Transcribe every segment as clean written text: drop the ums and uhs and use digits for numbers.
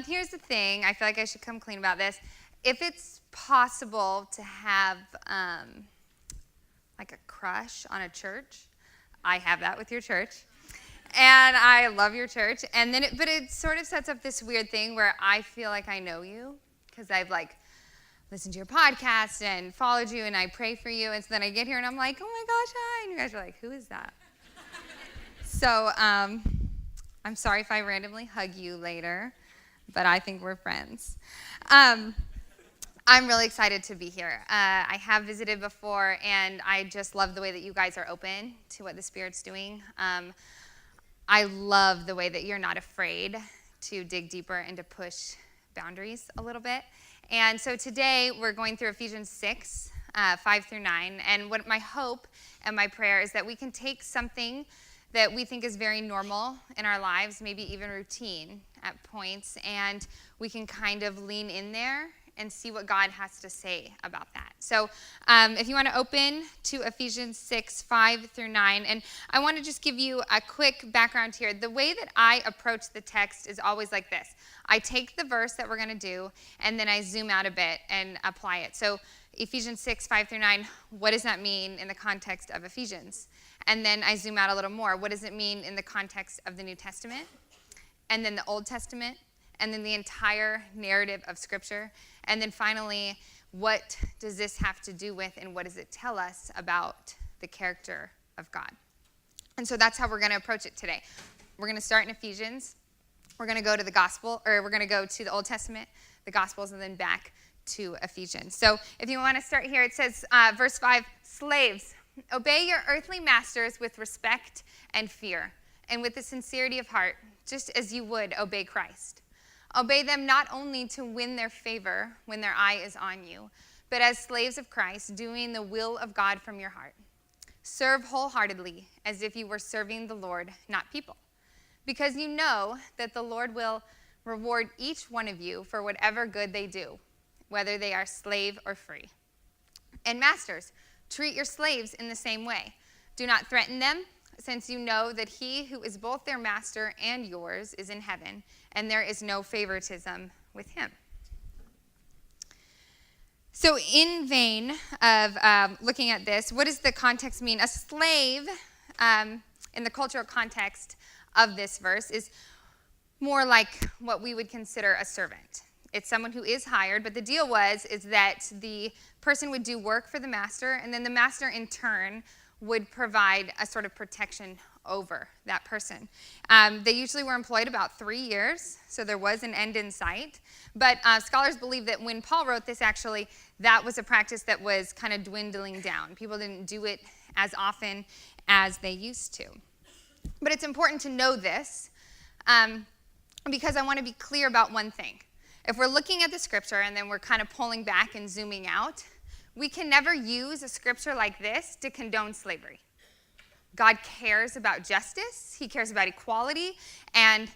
Here's the thing. I feel like I should come clean about this. If it's possible to have like a crush on a church, I have that with your church. And I love your church. And then, but it sort of sets up this weird thing where I feel like I know you because I've like listened to your podcast and followed you and I pray for you. And so then I get here and I'm like, oh my gosh, hi. And you guys are like, who is that? So I'm sorry if I randomly hug you later, but I think we're friends. I'm really excited to be here. I have visited before, and I just love the way that you guys are open to what the Spirit's doing. I love the way that you're not afraid to dig deeper and to push boundaries a little bit. And so today we're going through Ephesians 6, 5 through 9. And what my hope and my prayer is that we can take something that we think is very normal in our lives, maybe even routine at points, and we can kind of lean in there and see what God has to say about that. So if you want to open to Ephesians 6, 5 through 9, and I want to just give you a quick background here. The way that I approach the text is always like this. I take the verse that we're going to do, and then I zoom out a bit and apply it. So Ephesians 6, 5 through 9, what does that mean in the context of Ephesians? And then I zoom out a little more. What does it mean in the context of the New Testament? And then the Old Testament? And then the entire narrative of Scripture. And then finally, what does this have to do with and what does it tell us about the character of God? And so that's how we're going to approach it today. We're going to start in Ephesians. We're going to go to the gospel, or we're going to go to the Old Testament, the Gospels, and then back to Ephesians. So if you want to start here, it says, verse 5, slaves, obey your earthly masters with respect and fear, and with the sincerity of heart, just as you would obey Christ. Obey them not only to win their favor when their eye is on you, but as slaves of Christ, doing the will of God from your heart. Serve wholeheartedly, as if you were serving the Lord, not people, because you know that the Lord will reward each one of you for whatever good they do, whether they are slave or free. And masters, treat your slaves in the same way. Do not threaten them, since you know that he who is both their master and yours is in heaven, and there is no favoritism with him. So in vein of looking at this, what does the context mean? A slave, in the cultural context of this verse, is more like what we would consider a servant. It's someone who is hired, but the deal is that the person would do work for the master, and then the master in turn would provide a sort of protection over that person. They usually were employed about 3 years, so there was an end in sight. But scholars believe that when Paul wrote this, actually, that was a practice that was kind of dwindling down. People didn't do it as often as they used to. But it's important to know this because I want to be clear about one thing. If we're looking at the scripture and then we're kind of pulling back and zooming out, we can never use a scripture like this to condone slavery. God cares about justice. He cares about equality. And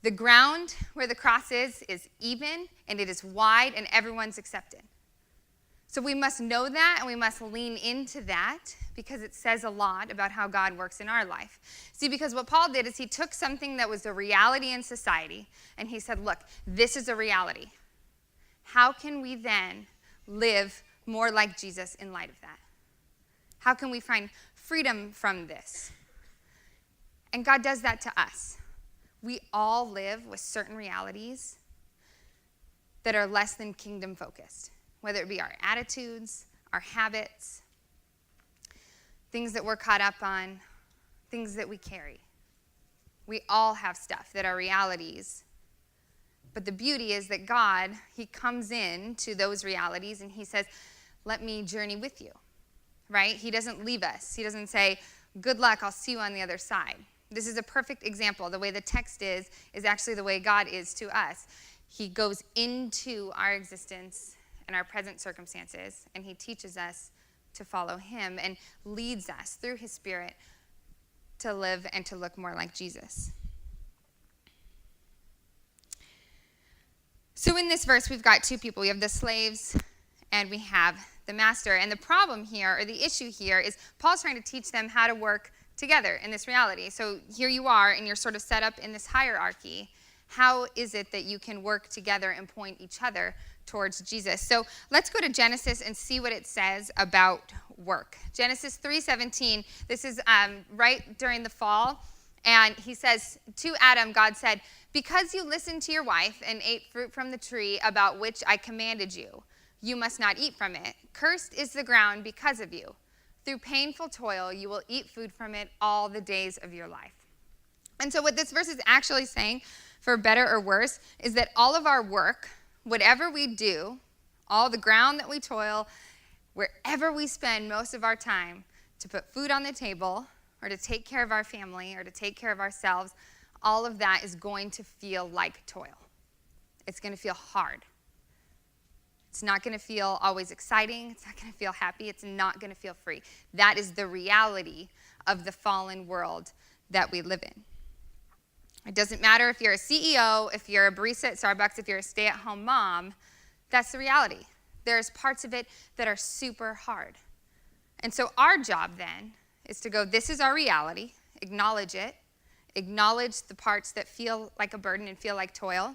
the ground where the cross is even, and it is wide, and everyone's accepted. So we must know that, and we must lean into that because it says a lot about how God works in our life. See, because what Paul did is he took something that was a reality in society, and he said, look, this is a reality. How can we then live more like Jesus in light of that? How can we find freedom from this? And God does that to us. We all live with certain realities that are less than kingdom focused, whether it be our attitudes, our habits, things that we're caught up on, things that we carry. We all have stuff that are realities. But the beauty is that God, he comes in to those realities and he says, let me journey with you, right? He doesn't leave us. He doesn't say, good luck, I'll see you on the other side. This is a perfect example. The way the text is actually the way God is to us. He goes into our existence and our present circumstances, and he teaches us to follow him and leads us through his Spirit to live and to look more like Jesus. So in this verse, we've got two people. We have the slaves and we have the master. And the problem here, or the issue here, is Paul's trying to teach them how to work together in this reality. So here you are, and you're sort of set up in this hierarchy. How is it that you can work together and point each other towards Jesus? So let's go to Genesis and see what it says about work. Genesis 3:17, this is right during the fall. And he says, to Adam, God said, because you listened to your wife and ate fruit from the tree about which I commanded you, you must not eat from it. Cursed is the ground because of you. Through painful toil, you will eat food from it all the days of your life. And so what this verse is actually saying, for better or worse, is that all of our work, whatever we do, all the ground that we toil, wherever we spend most of our time to put food on the table or to take care of our family or to take care of ourselves, all of that is going to feel like toil. It's going to feel hard. It's not going to feel always exciting. It's not going to feel happy. It's not going to feel free. That is the reality of the fallen world that we live in. It doesn't matter if you're a CEO, if you're a barista at Starbucks, if you're a stay-at-home mom, that's the reality. There's parts of it that are super hard. And so our job then is to go, this is our reality, acknowledge it, acknowledge the parts that feel like a burden and feel like toil,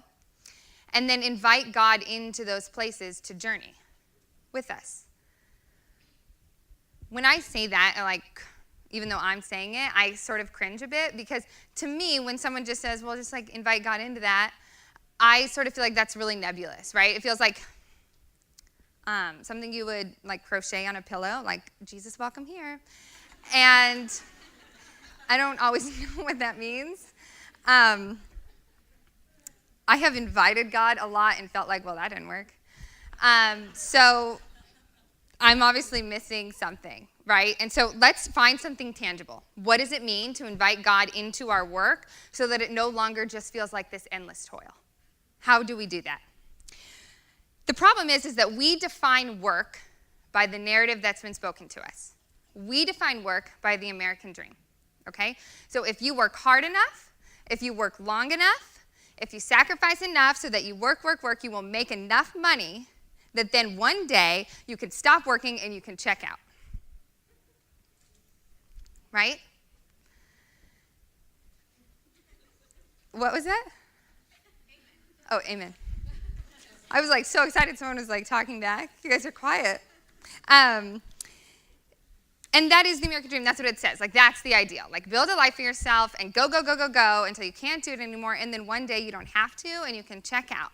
and then invite God into those places to journey with us. When I say that, even though I'm saying it, I sort of cringe a bit, because to me, when someone just says, well, just invite God into that, I sort of feel like that's really nebulous, right? It feels like something you would crochet on a pillow, like, Jesus, welcome here. And I don't always know what that means. I have invited God a lot and felt like, well, that didn't work. So I'm obviously missing something, right? And so let's find something tangible. What does it mean to invite God into our work so that it no longer just feels like this endless toil? How do we do that? The problem is that we define work by the narrative that's been spoken to us. We define work by the American dream, okay? So if you work hard enough, if you work long enough, if you sacrifice enough so that you work, you will make enough money that then one day you can stop working and you can check out, right? What was that? Oh, amen. I was so excited someone was talking back. You guys are quiet. And that is the American dream. That's what it says. That's the ideal. Build a life for yourself and go until you can't do it anymore. And then one day you don't have to and you can check out.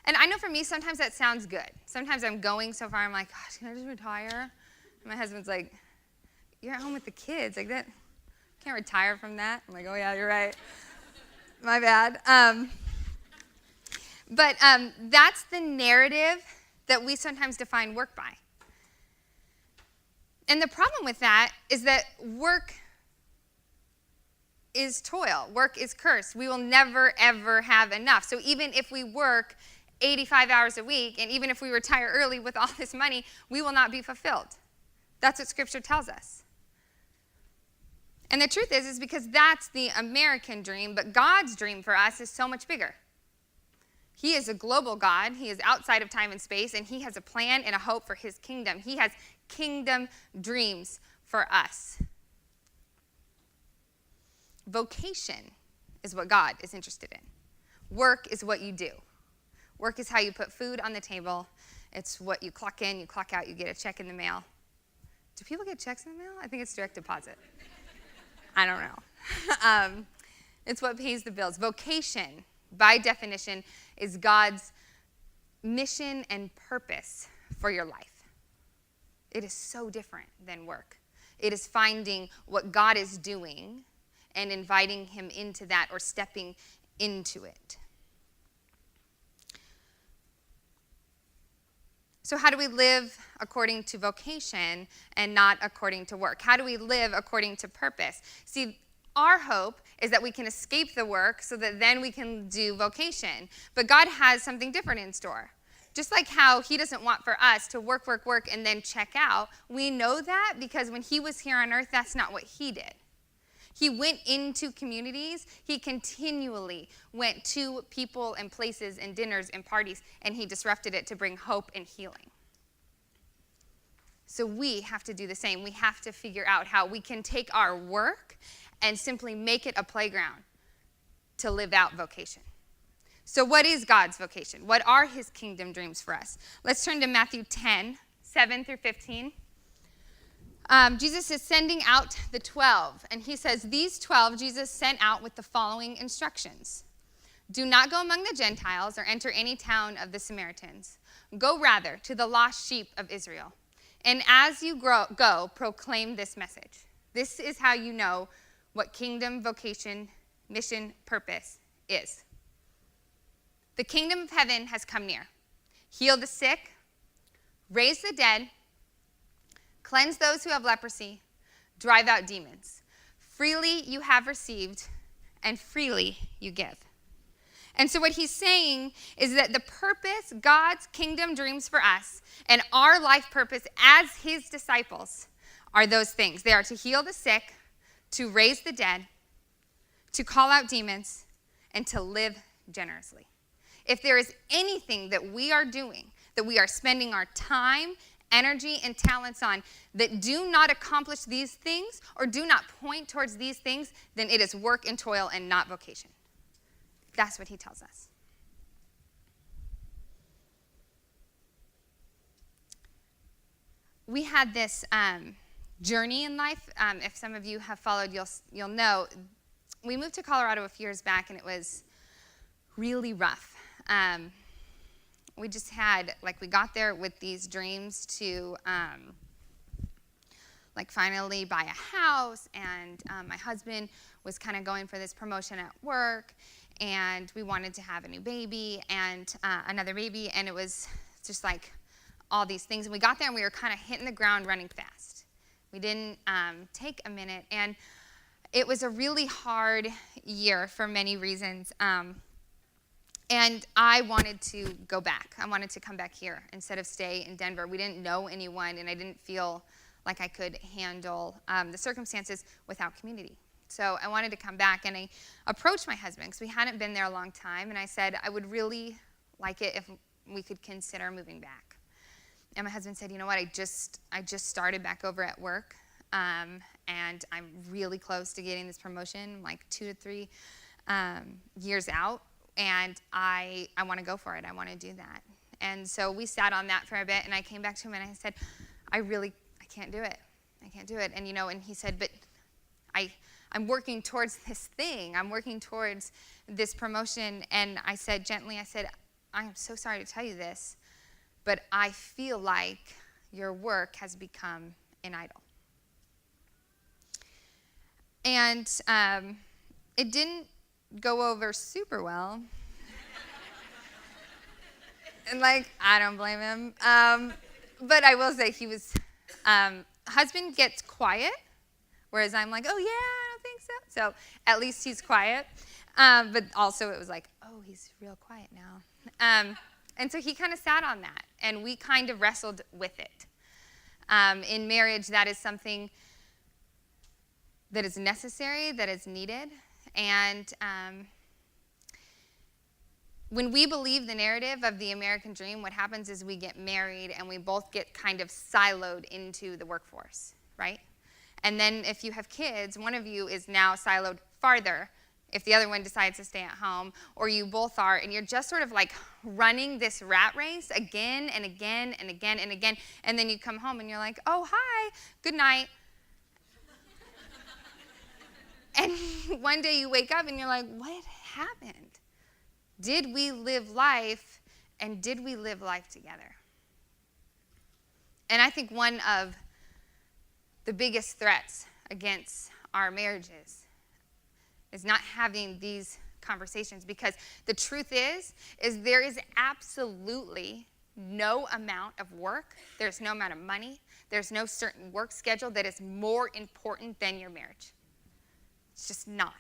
And I know for me, sometimes that sounds good. Sometimes I'm going so far, I'm like, gosh, can I just retire? And my husband's like, you're at home with the kids. That, can't retire from that. I'm like, oh yeah, you're right. My bad. But that's the narrative that we sometimes define work by. And the problem with that is that work is toil. Work is cursed. We will never, ever have enough. So even if we work 85 hours a week, and even if we retire early with all this money, we will not be fulfilled. That's what Scripture tells us. And the truth is because that's the American dream, but God's dream for us is so much bigger. He is a global God. He is outside of time and space, and he has a plan and a hope for his kingdom. He has kingdom dreams for us. Vocation is what God is interested in. Work is what you do. Work is how you put food on the table. It's what you clock in, you clock out, you get a check in the mail. Do people get checks in the mail? I think it's direct deposit. I don't know. It's what pays the bills. Vocation, by definition, is God's mission and purpose for your life. It is so different than work. It is finding what God is doing and inviting him into that or stepping into it. So how do we live according to vocation and not according to work? How do we live according to purpose? See, our hope is that we can escape the work so that then we can do vocation. But God has something different in store. Just like how he doesn't want for us to work, and then check out, we know that because when he was here on earth, that's not what he did. He went into communities. He continually went to people and places and dinners and parties, and he disrupted it to bring hope and healing. So we have to do the same. We have to figure out how we can take our work and simply make it a playground to live out vocation. So what is God's vocation? What are his kingdom dreams for us? Let's turn to Matthew 10, 7 through 15. Jesus is sending out the 12, and he says, these 12 Jesus sent out with the following instructions. Do not go among the Gentiles or enter any town of the Samaritans. Go rather to the lost sheep of Israel. And as you go, proclaim this message. This is how you know what kingdom, vocation, mission, purpose is. The kingdom of heaven has come near. Heal the sick, raise the dead, cleanse those who have leprosy, drive out demons. Freely you have received, and freely you give. And so what he's saying is that the purpose, God's kingdom dreams for us, and our life purpose as his disciples are those things. They are to heal the sick, to raise the dead, to call out demons, and to live generously. If there is anything that we are doing, that we are spending our time, energy, and talents on that do not accomplish these things or do not point towards these things, then it is work and toil and not vocation. That's what he tells us. We had this journey in life. If some of you have followed, you'll know. We moved to Colorado a few years back, and it was really rough. We just had, we got there with these dreams to, finally buy a house, and my husband was kind of going for this promotion at work, and we wanted to have a new baby and another baby, and it was just all these things. And we got there, and we were kind of hitting the ground running fast. We didn't take a minute, and it was a really hard year for many reasons. And I wanted to go back. I wanted to come back here instead of stay in Denver. We didn't know anyone, and I didn't feel like I could handle the circumstances without community. So I wanted to come back, and I approached my husband because we hadn't been there a long time, and I said, I would really like it if we could consider moving back. And my husband said, you know what, I just started back over at work, and I'm really close to getting this promotion, 2 to 3 years out, and I want to go for it. I want to do that. And so we sat on that for a bit, and I came back to him, and I said, I can't do it. I can't do it. And, and he said, but I'm working towards this thing. I'm working towards this promotion. And I said gently, I am so sorry to tell you this, but I feel like your work has become an idol. And it didn't go over super well. And I don't blame him. But I will say he was, husband gets quiet, whereas I'm oh yeah, I don't think so. So at least he's quiet. But also it was oh, he's real quiet now. And so he kind of sat on that, and we kind of wrestled with it. In marriage, that is something that is necessary, that is needed. And when we believe the narrative of the American dream, what happens is we get married and we both get kind of siloed into the workforce, right? And then if you have kids, one of you is now siloed farther if the other one decides to stay at home, or you both are, and you're just sort of running this rat race again and again and again and again, and then you come home and you're oh, hi, good night. And one day you wake up and you're what happened? Did we live life, and did we live life together? And I think one of the biggest threats against our marriages is not having these conversations, because the truth is there is absolutely no amount of work, there's no amount of money, there's no certain work schedule that is more important than your marriage. It's just not.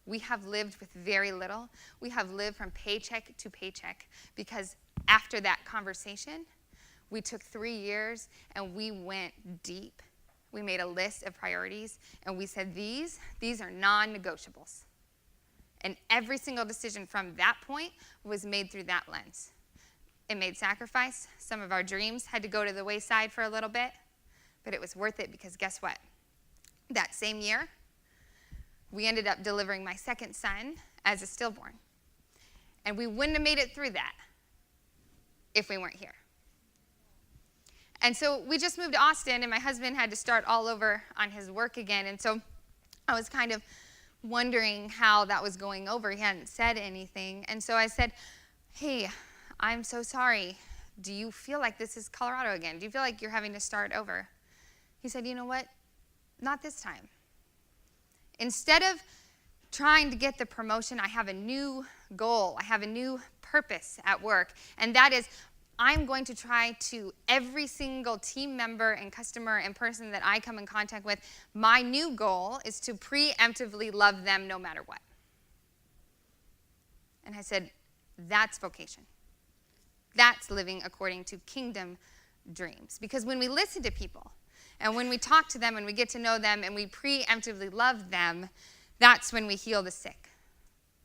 We have lived with very little. We have lived from paycheck to paycheck, because after that conversation, we took 3 years and we went deep. We made a list of priorities, and we said, these are non-negotiables. And every single decision from that point was made through that lens. It made sacrifice. Some of our dreams had to go to the wayside for a little bit, but it was worth it, because guess what? That same year, we ended up delivering my second son as a stillborn. And we wouldn't have made it through that if we weren't here. And so we just moved to Austin, and my husband had to start all over on his work again. And so I was kind of wondering how that was going over. He hadn't said anything. And so I said, hey, I'm so sorry. Do you feel like this is Colorado again? Do you feel like you're having to start over? He said, you know what? Not this time. Instead of trying to get the promotion, I have a new goal. I have a new purpose at work. And that is, I'm going to try to, every single team member and customer and person that I come in contact with, my new goal is to preemptively love them no matter what. And I said, that's vocation. That's living according to kingdom dreams. Because when we listen to people, and when we talk to them and we get to know them and we preemptively love them, that's when we heal the sick.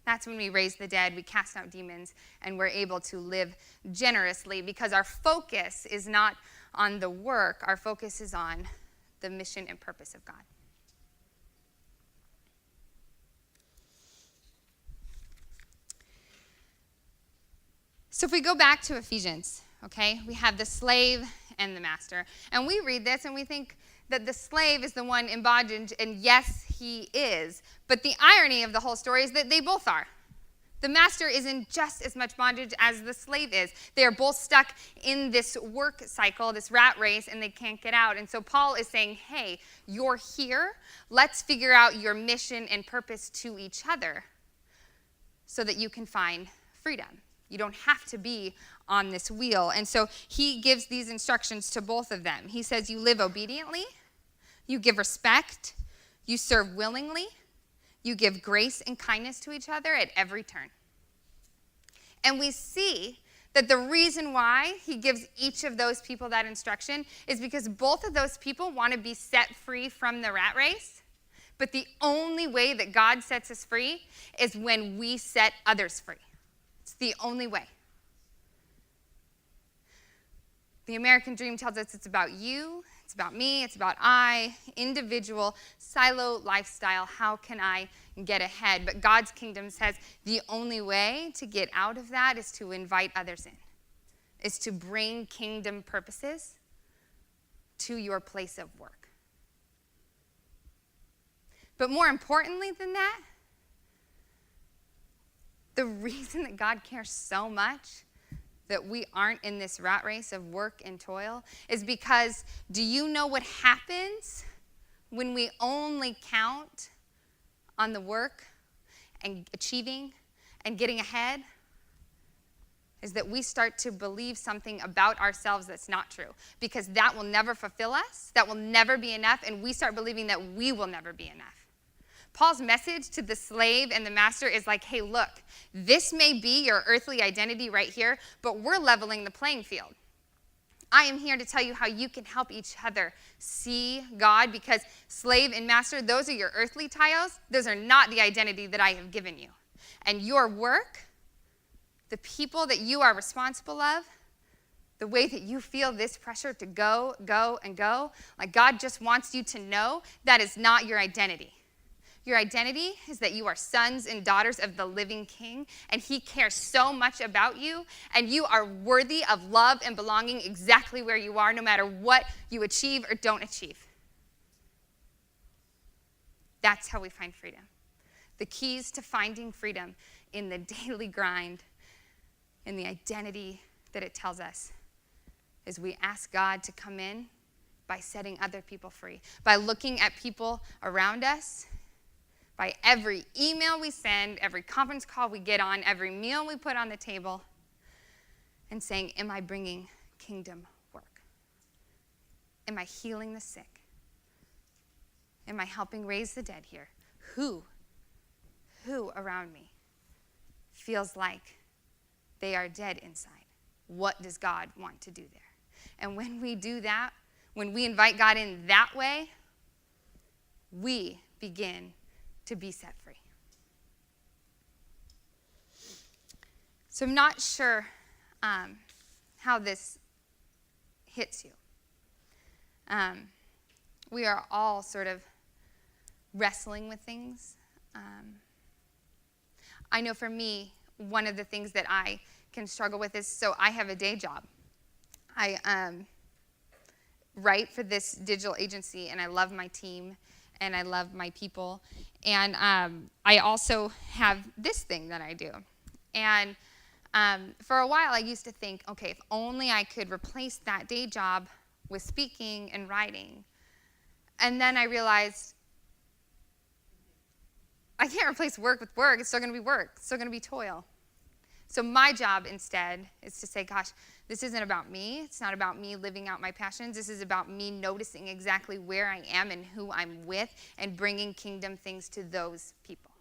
That's when we raise the dead, we cast out demons, and we're able to live generously because our focus is not on the work. Our focus is on the mission and purpose of God. So if we go back to Ephesians, okay, we have the slave and the master. And we read this and we think that the slave is the one in bondage, and yes, he is. But the irony of the whole story is that they both are. The master is in just as much bondage as the slave is. They are both stuck in this work cycle, this rat race, and they can't get out. And so Paul is saying, hey, you're here. Let's figure out your mission and purpose to each other so that you can find freedom. You don't have to be on this wheel. And so he gives these instructions to both of them. He says, you live obediently, you give respect, you serve willingly, you give grace and kindness to each other at every turn. And we see that the reason why he gives each of those people that instruction is because both of those people want to be set free from the rat race. But the only way that God sets us free is when we set others free. It's the only way. The American dream tells us it's about you, it's about me, it's about I, individual, silo lifestyle. How can I get ahead? But God's kingdom says the only way to get out of that is to invite others in, is to bring kingdom purposes to your place of work. But more importantly than that, the reason that God cares so much that we aren't in this rat race of work and toil is because, do you know what happens when we only count on the work and achieving and getting ahead? Is that we start to believe something about ourselves that's not true, because that will never fulfill us, that will never be enough, and we start believing that we will never be enough. Paul's message to the slave and the master is like, hey, look, this may be your earthly identity right here, but we're leveling the playing field. I am here to tell you how you can help each other see God, because slave and master, those are your earthly titles. Those are not the identity that I have given you. And your work, the people that you are responsible of, the way that you feel this pressure to go, and go, like God just wants you to know that is not your identity. Your identity is that you are sons and daughters of the living King, and he cares so much about you, and you are worthy of love and belonging exactly where you are, no matter what you achieve or don't achieve. That's how we find freedom. The keys to finding freedom in the daily grind, in the identity that it tells us, is we ask God to come in by setting other people free, by looking at people around us, by every email we send, every conference call we get on, every meal we put on the table, and saying, am I bringing kingdom work? Am I healing the sick? Am I helping raise the dead here? Who around me feels like they are dead inside? What does God want to do there? And when we do that, when we invite God in that way, we begin to be set free. So I'm not sure how this hits you. We are all sort of wrestling with things. I know for me, one of the things that I can struggle with is, so I have a day job. I write for this digital agency, and I love my team, and I love my people. And I also have this thing that I do. And for a while, I used to think, okay, if only I could replace that day job with speaking and writing. And then I realized I can't replace work with work. It's still going to be work. It's still going to be toil. So my job instead is to say, gosh, this isn't about me. It's not about me living out my passions. This is about me noticing exactly where I am and who I'm with and bringing kingdom things to those people.